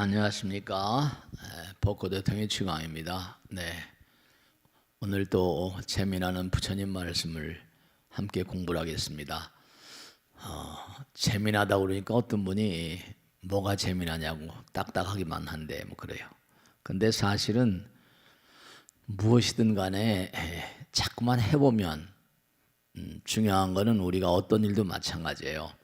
안녕하십니까. 벚꽃대통의 최강입니다. 네, 오늘 또 재미나는 부처님 말씀을 함께 공부를 하겠습니다. 재미나다 그러니까 어떤 분이 뭐가 재미나냐고 딱딱하기만 한데 뭐 그래요. 근데 사실은 무엇이든 간에 자꾸만 해보면 중요한 거는 우리가 어떤 일도 마찬가지예요.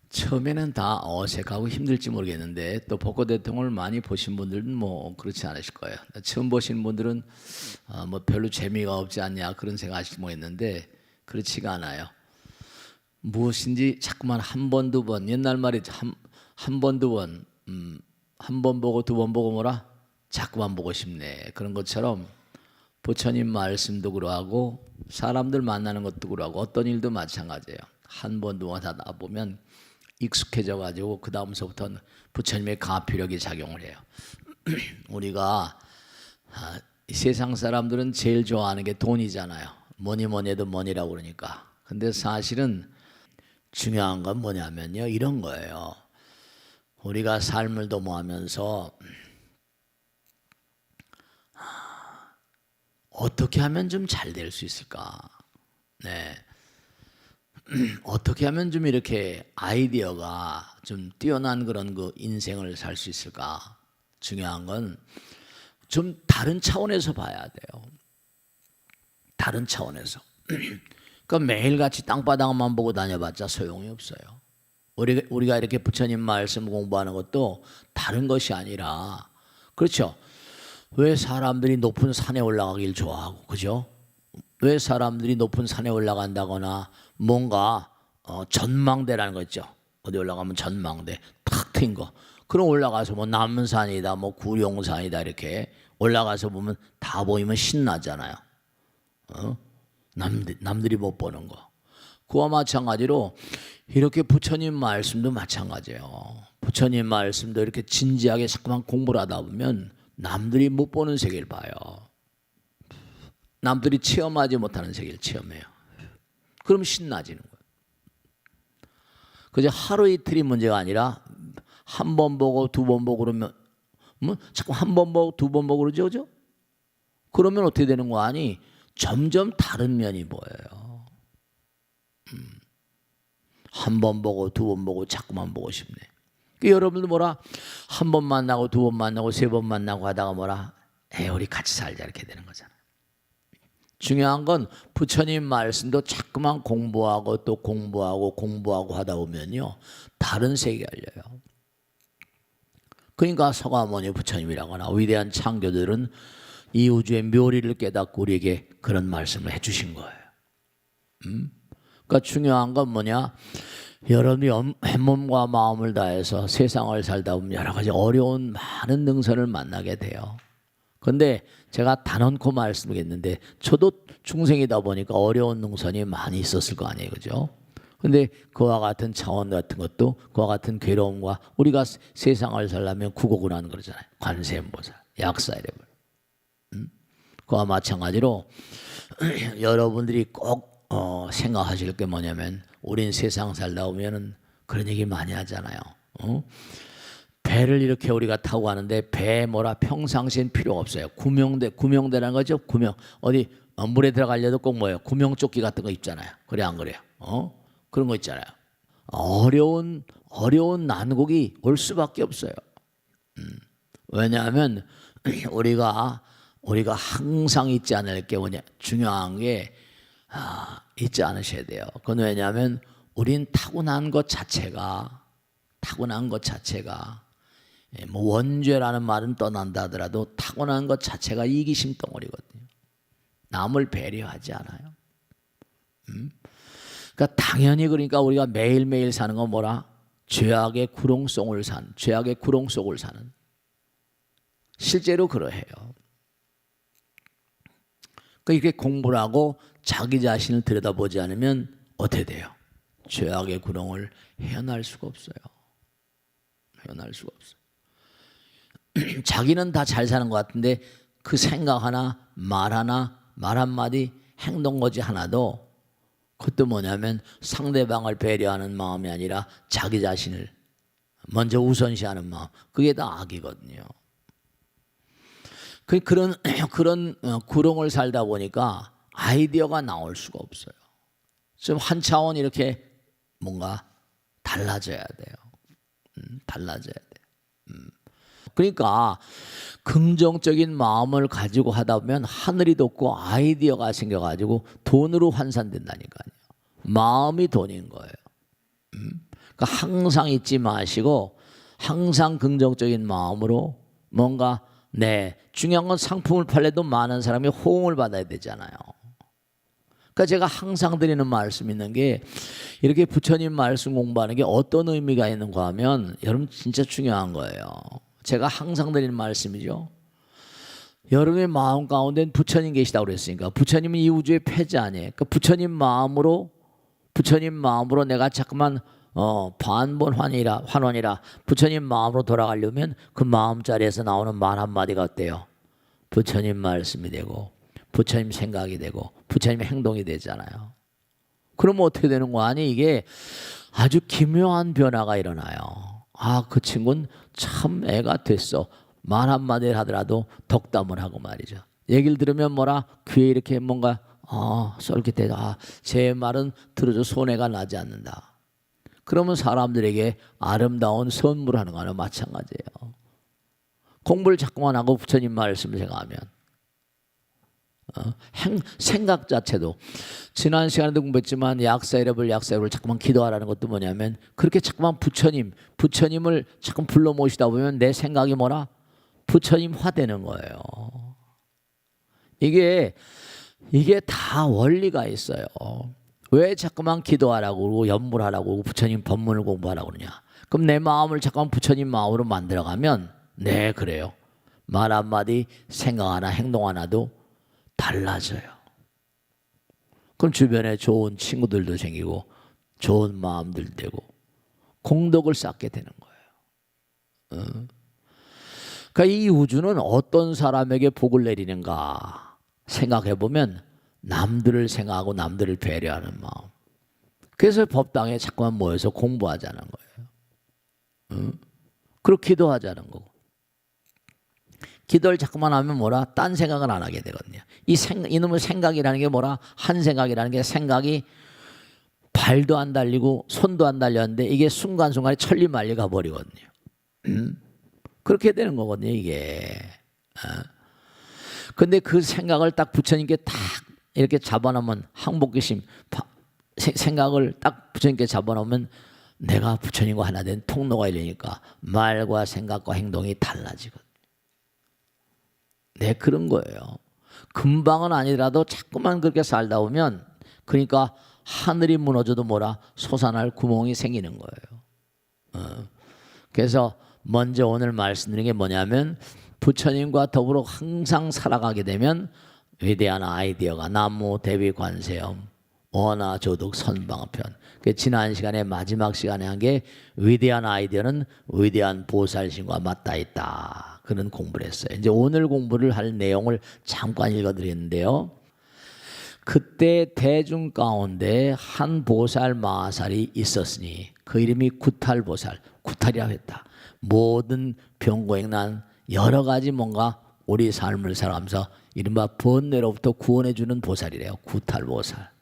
처음에는 다 어색하고 힘들지 모르겠는데 또 벚꽃 대통을 많이 보신 분들은 뭐 그렇지 않으실 거예요. 처음 보신 분들은 뭐 별로 재미가 없지 않냐 그런 생각하실지 모르겠는데 그렇지가 않아요. 무엇인지 자꾸만 한 번, 두 번, 옛날 말이 한 번, 두 번, 한 번 보고 두 번 보고 뭐라 자꾸만 보고 싶네. 그런 것처럼 부처님 말씀도 그러하고 사람들 만나는 것도 그러하고 어떤 일도 마찬가지예요. 한 번, 두 번 하다 보면 익숙해져 가지고 그 다음서부터는 부처님의 가피력이 작용을 해요. 우리가 세상 사람들은 제일 좋아하는 게 돈이잖아요. 뭐니 뭐니 해도 money라고 그러니까. 근데 사실은 중요한 건 뭐냐면요, 이런 거예요. 우리가 삶을 도모하면서 어떻게 하면 좀 잘 될 수 있을까? 네. 어떻게 하면 좀 이렇게 아이디어가 좀 뛰어난 그런 그 인생을 살 수 있을까? 중요한 건 좀 다른 차원에서 봐야 돼요. 다른 차원에서. 그러니까 매일같이 땅바닥만 보고 다녀봤자 소용이 없어요. 우리가 이렇게 부처님 말씀 공부하는 것도 다른 것이 아니라, 그렇죠? 왜 사람들이 높은 산에 올라가길 좋아하고, 그죠? 왜 사람들이 높은 산에 올라간다거나 뭔가 전망대라는 거 있죠. 어디 올라가면 전망대 탁 트인 거. 그럼 올라가서 뭐 남산이다 뭐 구룡산이다 이렇게 올라가서 보면 다 보이면 신나잖아요. 남들이 못 보는 거. 그와 마찬가지로 이렇게 부처님 말씀도 마찬가지예요. 부처님 말씀도 이렇게 진지하게 자꾸만 공부를 하다 보면 남들이 못 보는 세계를 봐요. 남들이 체험하지 못하는 세계를 체험해요. 그럼 신나지는 거예요. 그저 하루 이틀이 문제가 아니라 한 번 보고 두 번 보고 그러면 뭐 자꾸 한 번 보고 두 번 보고 그러죠, 그죠? 그러면 어떻게 되는 거 아니? 점점 다른 면이 보여요. 한 번 보고 두 번 보고 자꾸만 보고 싶네. 여러분들 뭐라 한 번 만나고 두 번 만나고 세 번 만나고 하다가 뭐라 우리 같이 살자 이렇게 되는 거잖아요. 중요한 건 부처님 말씀도 자꾸만 공부하고 또 공부하고 하다 보면요 다른 세계가 열려요. 그러니까 서가모니 부처님이라거나 위대한 창조들은 이 우주의 묘리를 깨닫고 우리에게 그런 말씀을 해주신 거예요. 그러니까 중요한 건 뭐냐, 여러분이 몸과 마음을 다해서 세상을 살다 보면 여러 가지 어려운 많은 능선을 만나게 돼요. 그런데 제가 단언코 말씀드리겠는데 저도 중생이다 보니까 어려운 능선이 많이 있었을 거 아니에요, 그죠? 근데 그와 같은 차원 같은 것도 그와 같은 괴로움과 우리가 세상을 살려면 구곡을 하는 거잖아요. 관세음보살, 약사이래벌. 그와 마찬가지로 여러분들이 꼭 생각하실 게 뭐냐면 우린 세상 살다 보면은 그런 얘기 많이 하잖아요. 배를 이렇게 우리가 타고 가는데 배에 뭐라 평상시엔 필요가 없어요. 구명대라는 거죠. 구명. 어디 물에 들어가려도 꼭 뭐예요? 구명조끼 같은 거 입잖아요. 그래 안 그래요? 그런 거 있잖아요. 어려운 난국이 올 수밖에 없어요. 왜냐하면 우리가 항상 잊지 않을 게 뭐냐, 중요한 게 잊지 않으셔야 돼요. 그건 왜냐하면 우린 타고난 것 자체가 뭐 원죄라는 말은 떠난다 하더라도 타고난 것 자체가 이기심 덩어리거든요. 남을 배려하지 않아요. 그러니까 당연히 그러니까 우리가 매일매일 사는 건 뭐라? 죄악의 구렁 속을 사는. 실제로 그러해요. 그러니까 이렇게 공부를 하고 자기 자신을 들여다보지 않으면 어떻게 돼요? 죄악의 구렁을 헤어날 수가 없어요. 자기는 다 잘 사는 것 같은데 그 생각 하나, 말 한마디, 행동거지 하나도 그것도 뭐냐면 상대방을 배려하는 마음이 아니라 자기 자신을 먼저 우선시하는 마음, 그게 다 악이거든요. 그런 구렁을 살다 보니까 아이디어가 나올 수가 없어요. 좀 한 차원 이렇게 뭔가 달라져야 돼요. 달라져야 돼요. 그러니까 긍정적인 마음을 가지고 하다 보면 하늘이 돋고 아이디어가 생겨가지고 돈으로 환산된다니까요. 마음이 돈인 거예요. 그러니까 항상 잊지 마시고 항상 긍정적인 마음으로 뭔가 중요한 건 상품을 팔려도 많은 사람이 호응을 받아야 되잖아요. 그러니까 제가 항상 드리는 말씀 있는 게 이렇게 부처님 말씀 공부하는 게 어떤 의미가 있는가 하면 여러분 진짜 중요한 거예요. 제가 항상 드리는 말씀이죠. 여러분의 마음 가운데는 부처님 계시다고 그랬으니까 부처님은 이 우주의 패자 아니에요. 그러니까 부처님 마음으로 내가 자꾸만 환원이라 부처님 마음으로 돌아가려면 그 마음 자리에서 나오는 말 한마디가 어때요? 부처님 말씀이 되고 부처님 생각이 되고 부처님 행동이 되잖아요. 그러면 어떻게 되는 거 아니? 이게 아주 기묘한 변화가 일어나요. 아, 그 친구는 참 애가 됐어. 말 한마디를 하더라도 덕담을 하고 말이죠. 얘기를 들으면 귀에 이렇게 뭔가 쏠깃해. 제 말은 들어도 손해가 나지 않는다. 그러면 사람들에게 아름다운 선물을 하는 거나 마찬가지예요. 공부를 자꾸만 하고 부처님 말씀을 생각하면 생각 자체도 지난 시간에도 공부했지만 약사이럽을 자꾸만 기도하라는 것도 뭐냐면 그렇게 자꾸만 부처님을 자꾸 불러 모시다 보면 내 생각이 부처님화되는 거예요. 이게 다 원리가 있어요. 왜 자꾸만 기도하라고 그러고 연물하라고 그러고 부처님 법문을 공부하라고 그러냐. 그럼 내 마음을 자꾸만 부처님 마음으로 만들어가면 그래요. 말 한마디 생각 하나 행동 하나도 달라져요. 그럼 주변에 좋은 친구들도 생기고 좋은 마음들 되고 공덕을 쌓게 되는 거예요. 그러니까 이 우주는 어떤 사람에게 복을 내리는가 생각해보면 남들을 생각하고 남들을 배려하는 마음. 그래서 법당에 자꾸만 모여서 공부하자는 거예요. 그리고 기도하자는 거고. 기도를 자꾸만 하면 딴 생각을 안 하게 되거든요. 이놈의 생각이라는 게 한 생각이라는 게 생각이 발도 안 달리고 손도 안 달렸는데 이게 순간순간에 천리말리 가버리거든요. 그렇게 되는 거거든요, 이게. 근데 그 생각을 딱 부처님께 딱 이렇게 잡아놓으면 항복기심 생각을 딱 부처님께 잡아놓으면 내가 부처님과 하나 된 통로가 열리니까 말과 생각과 행동이 달라지거든요. 그런 거예요. 금방은 아니더라도 자꾸만 그렇게 살다 보면 그러니까 하늘이 무너져도 솟아날 구멍이 생기는 거예요. 그래서 먼저 오늘 말씀드린 게 뭐냐면 부처님과 더불어 항상 살아가게 되면 위대한 아이디어가 나무 대비 관세음 원화 조득 선방편. 지난 시간에 마지막 시간에 한 게 위대한 아이디어는 위대한 보살신과 맞닿아 있다. 그런 공부를 했어요. 이제 오늘 공부를 할 내용을 잠깐 읽어드렸는데요. 그때 대중 가운데 한 보살 마살이 있었으니 그 이름이 구탈보살, 구탈이라고 했다. 모든 병고행난 여러 가지 뭔가 우리 삶을 살아가면서 이른바 번뇌로부터 구원해주는 보살이래요. 구탈보살.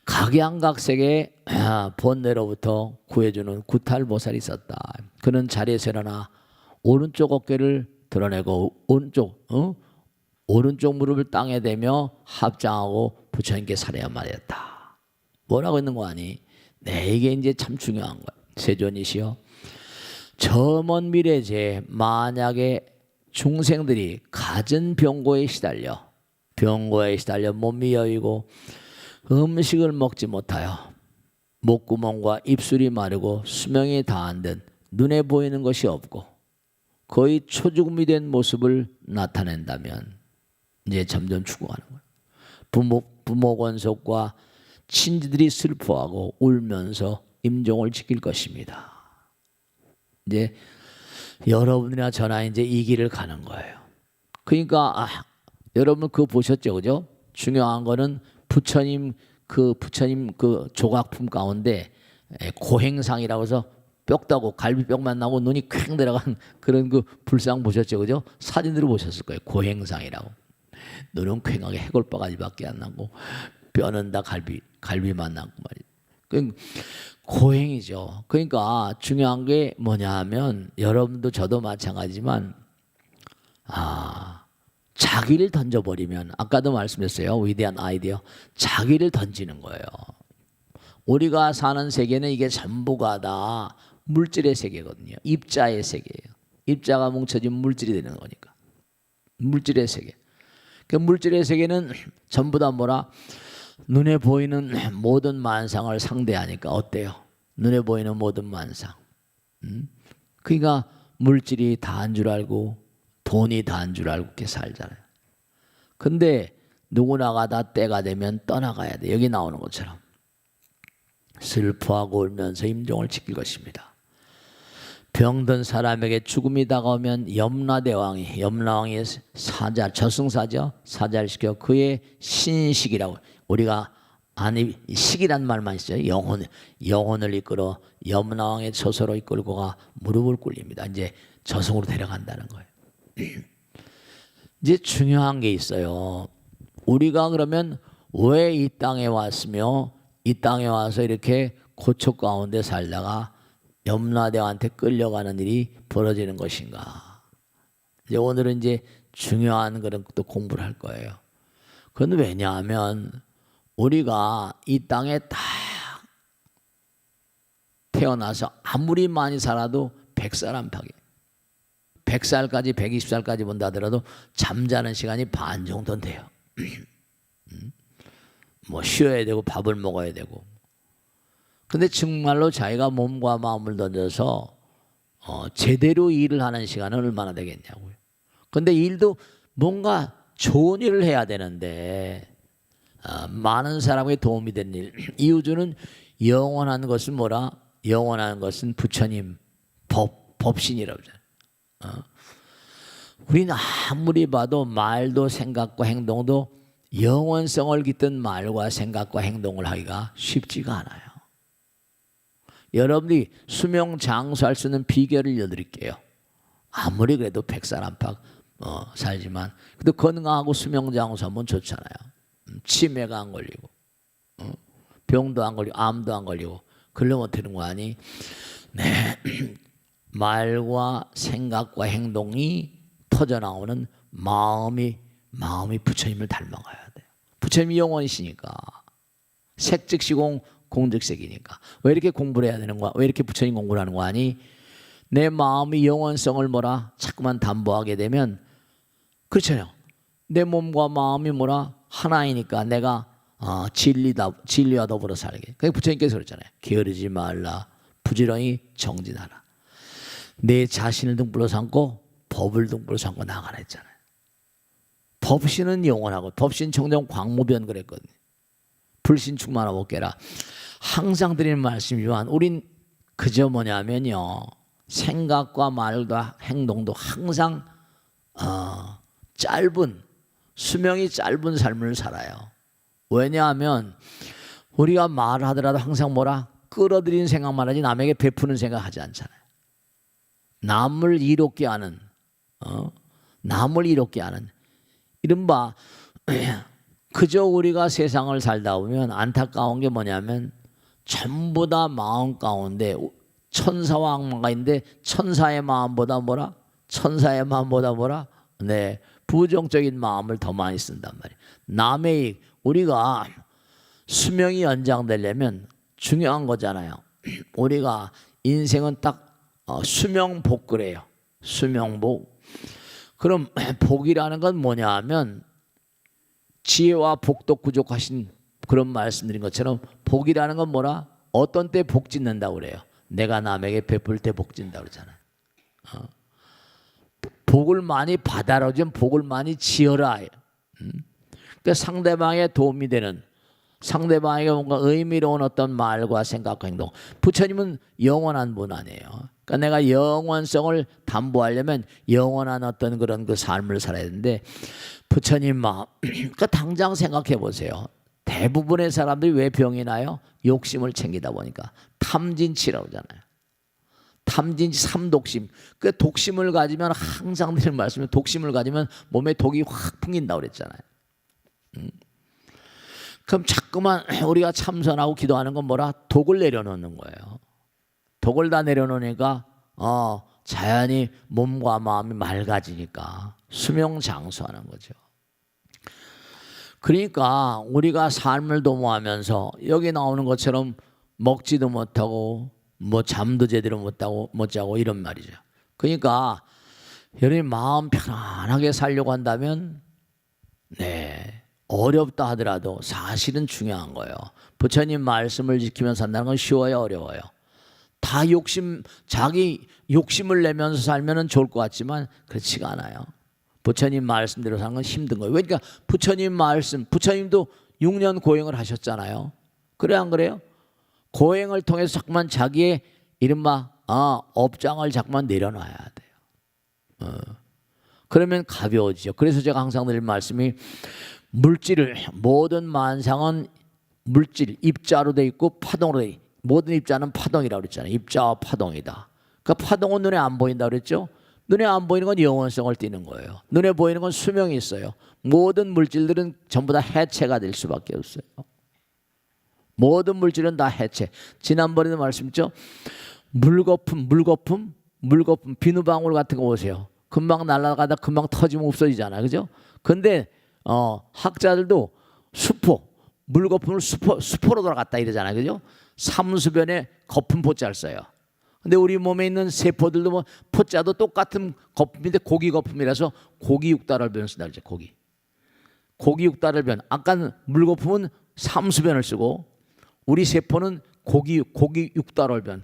각양각색의 번뇌로부터 구해주는 구탈보살이 있었다. 그는 자리에서 일어나 오른쪽 어깨를 드러내고 오른쪽 무릎을 땅에 대며 합장하고 부처님께 살해야 말했다. 뭐라고 있는 거 아니? 이게 이제 참 중요한 거야. 세존이시여, 저 먼 미래에 만약에 중생들이 갖은 병고에 시달려 몸이 여이고 음식을 먹지 못하여 목구멍과 입술이 마르고 수명이 다한 듯 눈에 보이는 것이 없고 거의 초죽음이 된 모습을 나타낸다면 이제 점점 죽어가는 거예요. 부모 권속과 친지들이 슬퍼하고 울면서 임종을 지킬 것입니다. 이제 여러분이나 저나 이제 이 길을 가는 거예요. 그러니까 여러분 그거 보셨죠, 그죠? 중요한 거는 부처님 그 조각품 가운데 고행상이라고 해서 뼈다고 갈비뼈만 나고 눈이 퀭 들어간 그런 그 불상 보셨죠, 그죠? 사진으로 보셨을 거예요. 고행상이라고. 눈은 퀭하게 해골바가지밖에 안 나고 뼈는 다 갈비만 나고 말이에요. 고행이죠. 그러니까 중요한 게 뭐냐 하면 여러분도 저도 마찬가지지만 자기를 던져버리면 아까도 말씀했어요. 위대한 아이디어. 자기를 던지는 거예요. 우리가 사는 세계는 이게 전부가 다 물질의 세계거든요. 입자의 세계예요. 입자가 뭉쳐진 물질이 되는 거니까. 물질의 세계. 그 물질의 세계는 전부 다 뭐라? 눈에 보이는 모든 만상을 상대하니까 어때요? 눈에 보이는 모든 만상. 그러니까 물질이 다인 줄 알고 돈이 다인 줄 알고 이렇게 살잖아요. 근데 누구나가 다 때가 되면 떠나가야 돼. 여기 나오는 것처럼. 슬퍼하고 울면서 임종을 지킬 것입니다. 병든 사람에게 죽음이 다가오면 염라대왕이 저승사죠. 사자를 시켜 그의 신식이라고 우리가 아니 식이란 말만 있어요. 영혼을 이끌어 염라왕의 처소로 이끌고가 무릎을 꿇립니다. 이제 저승으로 데려간다는 거예요. 이제 중요한 게 있어요. 우리가 그러면 왜 이 땅에 왔으며 이 땅에 와서 이렇게 고초 가운데 살다가 염라대왕한테 끌려가는 일이 벌어지는 것인가? 이제 오늘은 이제 중요한 그런 것도 공부를 할 거예요. 그건 왜냐하면 우리가 이 땅에 딱 태어나서 아무리 많이 살아도 100살 안팎이에요. 100살까지 120살까지 본다 하더라도 잠자는 시간이 반 정도는 돼요. 뭐 쉬어야 되고 밥을 먹어야 되고. 근데 정말로 자기가 몸과 마음을 던져서 제대로 일을 하는 시간은 얼마나 되겠냐고요. 근데 일도 뭔가 좋은 일을 해야 되는데 많은 사람에게 도움이 되는 일. 이 우주는 영원한 것은 뭐라? 영원한 것은 부처님 법신이라고 하잖아요. 우리는 아무리 봐도 말도 생각과 행동도 영원성을 깃든 말과 생각과 행동을 하기가 쉽지가 않아요. 여러분이 수명 장수할 수 있는 비결을 알려드릴게요. 아무리 그래도 100살 안팎 살지만 그래도 건강하고 수명 장수하면 좋잖아요. 치매가 안 걸리고 병도 안 걸리고 암도 안 걸리고 그러면 되는 거 아니? 네. 말과 생각과 행동이 터져나오는 마음이 부처님을 닮아가야 돼요. 부처님이 영원이시니까. 색즉시공 공즉색이니까. 왜 이렇게 공부를 해야 되는 거야? 왜 이렇게 부처님 공부를 하는 거 아니? 내 마음이 영원성을 뭐라 자꾸만 담보하게 되면 그렇잖아요. 내 몸과 마음이 뭐라 하나이니까 내가 진리와 더불어 살게. 그게 부처님께서 그랬잖아요. 게으르지 말라. 부지런히 정진하라. 내 자신을 등불로 삼고 법을 등불로 삼고 나가라 했잖아요. 법신은 영원하고 법신 청정 광무변 그랬거든요. 불신 충만하고 깨라. 항상 드리는 말씀이지만 우린 그저 뭐냐면요. 생각과 말과 행동도 항상 수명이 짧은 삶을 살아요. 왜냐하면 우리가 말하더라도 항상 뭐라? 끌어들이는 생각만 하지 남에게 베푸는 생각 하지 않잖아요. 남을 이롭게 하는 이른바 그저 우리가 세상을 살다 보면 안타까운 게 뭐냐면 전부 다 마음 가운데 천사와 악마가 있는데 천사의 마음보다 뭐라? 네, 부정적인 마음을 더 많이 쓴단 말이에요. 우리가 수명이 연장되려면 중요한 거잖아요. 우리가 인생은 딱 수명복 그래요. 수명복. 그럼 복이라는 건 뭐냐 하면 지혜와 복도 부족하신 그런 말씀드린 것처럼 복이라는 건 뭐라? 어떤 때 복 짓는다고 그래요. 내가 남에게 베풀 때 복 짓는다고 그러잖아요. 복을 많이 받아라. 좀 복을 많이 지어라. 그러니까 상대방에 도움이 되는 상대방에게 뭔가 의미로운 어떤 말과 생각과 행동. 부처님은 영원한 분 아니에요. 그러니까 내가 영원성을 담보하려면 영원한 어떤 그런 그 삶을 살아야 되는데 부처님 마음. 그러니까 당장 생각해 보세요. 대부분의 사람들이 왜 병이 나요? 욕심을 챙기다 보니까 탐진치라고 하잖아요. 탐진치 삼독심. 그 독심을 가지면 항상 드리는 말씀은 독심을 가지면 몸에 독이 확 풍긴다고 그랬잖아요. 그럼 자꾸만 우리가 참선하고 기도하는 건 뭐라? 독을 내려놓는 거예요. 독을 다 내려놓으니까 자연히 몸과 마음이 맑아지니까 수명장수하는 거죠. 그러니까 우리가 삶을 도모하면서 여기 나오는 것처럼 먹지도 못하고 뭐 잠도 제대로 못 자고 이런 말이죠. 그러니까 여러분이 마음 편안하게 살려고 한다면 어렵다 하더라도 사실은 중요한 거예요. 부처님 말씀을 지키면서 산다는 건 쉬워요, 어려워요? 다 자기 욕심을 내면서 살면 좋을 것 같지만 그렇지가 않아요. 부처님 말씀대로 사는 건 힘든 거예요. 그러니까 부처님 말씀, 부처님도 6년 고행을 하셨잖아요. 그래 안 그래요? 고행을 통해서 자꾸만 자기의 이른바 업장을 자꾸만 내려놔야 돼요. 그러면 가벼워지죠. 그래서 제가 항상 드릴 말씀이 모든 만상은 물질, 입자로 돼 있고 파동으로 돼 있고 모든 입자는 파동이라고 그랬잖아요. 입자와 파동이다. 그러니까 파동은 눈에 안 보인다고 그랬죠. 눈에 안 보이는 건 영원성을 띠는 거예요. 눈에 보이는 건 수명이 있어요. 모든 물질들은 전부 다 해체가 될 수밖에 없어요. 모든 물질은 다 해체. 지난번에도 말씀했죠. 물거품 비누방울 같은 거 보세요. 금방 날아가다 금방 터지면 없어지잖아요. 그죠? 근데 학자들도 물거품을 수포로 돌아갔다 이러잖아요. 그죠? 삼수변에 거품포자를 써요. 근데 우리 몸에 있는 세포들도 뭐 포자도 똑같은 거품인데 고기 거품이라서 고기 육달을변 쓴다 그러죠. 고기 육달을변. 아까 물거품은 삼수변을 쓰고 우리 세포는 고기 육달을변.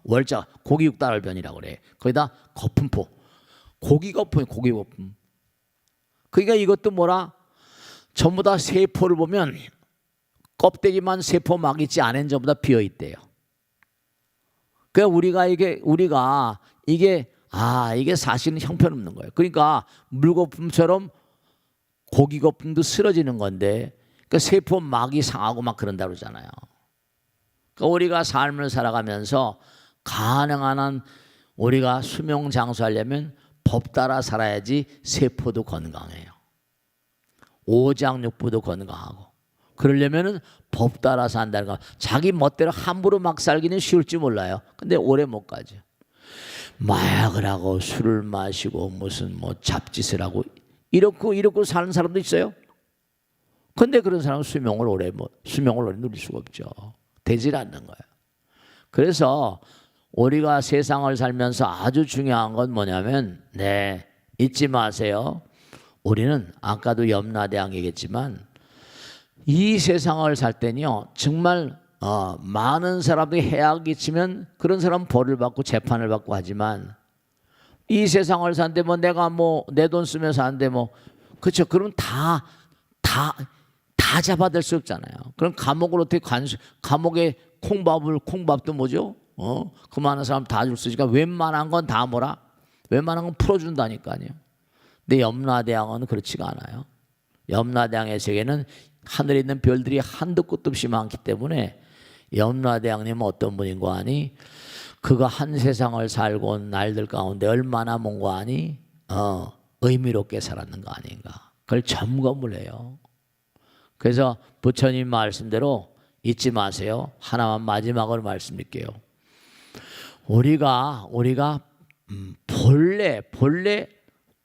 월자 고기 육달을변이라고 그래. 거기다 거품포. 고기 거품. 그러니까 이것도 뭐라? 전부 다 세포를 보면 껍데기만 세포막 있지 안엔 전부 다 비어 있대요. 그러니까 이게 사실은 형편없는 거예요. 그러니까 물거품처럼 고기 거품도 쓰러지는 건데 그러니까 세포막이 상하고 막 그런다 그러잖아요. 그러니까 우리가 삶을 살아가면서 가능한 한 우리가 수명장수하려면 법 따라 살아야지 세포도 건강해요. 오장육부도 건강하고. 그러려면은 법 따라서 한다는 거. 자기 멋대로 함부로 막 살기는 쉬울지 몰라요. 근데 오래 못 가죠. 마약을 하고 술을 마시고 무슨 뭐 잡짓을 하고 이렇고 사는 사람도 있어요. 근데 그런 사람은 수명을 오래 누릴 수가 없죠. 되질 않는 거예요. 그래서 우리가 세상을 살면서 아주 중요한 건 뭐냐면 잊지 마세요. 우리는 아까도 염라대왕 얘기했지만 이 세상을 살 때는요 정말 많은 사람들이 해악이 끼치면 그런 사람 벌을 받고 재판을 받고 하지만 이 세상을 사는데 뭐 내가 뭐 내 돈 쓰면서 사는데 뭐 그렇죠. 그럼 다 잡아댈 수 없잖아요. 그럼 감옥을 어떻게 감옥에 콩밥도 뭐죠? 그 많은 사람 다 줄 수 있으니까 웬만한 건 다 웬만한 건 풀어준다니까요. 근데 염라대왕은 그렇지가 않아요. 염라대왕의 세계는 하늘에 있는 별들이 한도 끝도 없이 많기 때문에 염라대왕님은 어떤 분인가 하니 그가 한 세상을 살고 온 날들 가운데 얼마나 뭔가 하니 의미롭게 살았는가 아닌가 그걸 점검을 해요. 그래서 부처님 말씀대로 잊지 마세요. 하나만 마지막으로 말씀드릴게요. 우리가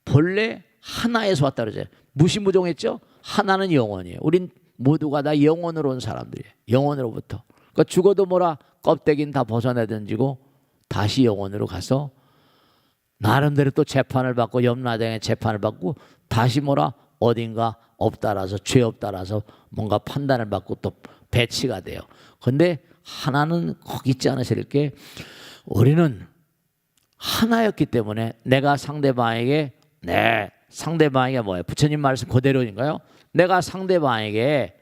본래 하나에서 왔다 그러죠. 무시무종했죠. 하나는 영원이에요. 우린 모두가 다 영원으로 온 사람들이에요. 영원으로부터. 그러니까 죽어도 껍데기는 다 벗어내던지고 다시 영원으로 가서 나름대로 또 재판을 받고 염라대왕의 재판을 받고 다시 어딘가 없다라서 죄 없다라서 뭔가 판단을 받고 또 배치가 돼요. 그런데 하나는 거기 있지 않으실 게 우리는 하나였기 때문에 내가 상대방에게 뭐예요? 부처님 말씀 그대로인가요? 내가 상대방에게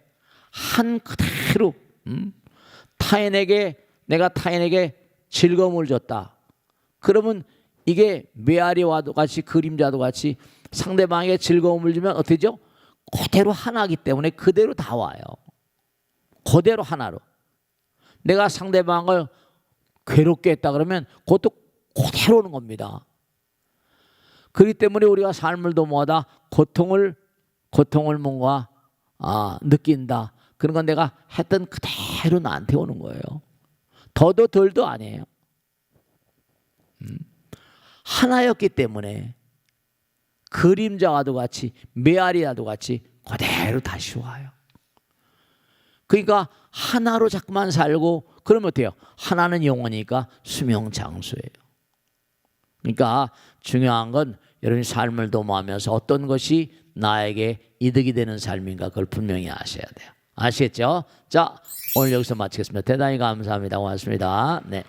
한 그대로 내가 타인에게 즐거움을 줬다. 그러면 이게 메아리와도 같이 그림자도 같이 상대방에게 즐거움을 주면 어떻게 되죠? 그대로 하나이기 때문에 그대로 다 와요. 그대로 하나로. 내가 상대방을 괴롭게 했다 그러면 그것도 그대로 오는 겁니다. 그렇기 때문에 우리가 삶을 도모하다 고통을 뭔가 느낀다. 그런 건 내가 했던 그대로 나한테 오는 거예요. 더도 덜도 아니에요. 하나였기 때문에 그림자와도 같이 메아리와도 같이 그대로 다시 와요. 그러니까 하나로 자꾸만 살고 그러면 어때요? 하나는 영원이니까 수명장수예요. 그러니까 중요한 건 여러분이 삶을 도모하면서 어떤 것이 나에게 이득이 되는 삶인가 그걸 분명히 아셔야 돼요. 아시겠죠? 자, 오늘 여기서 마치겠습니다. 대단히 감사합니다. 고맙습니다. 네.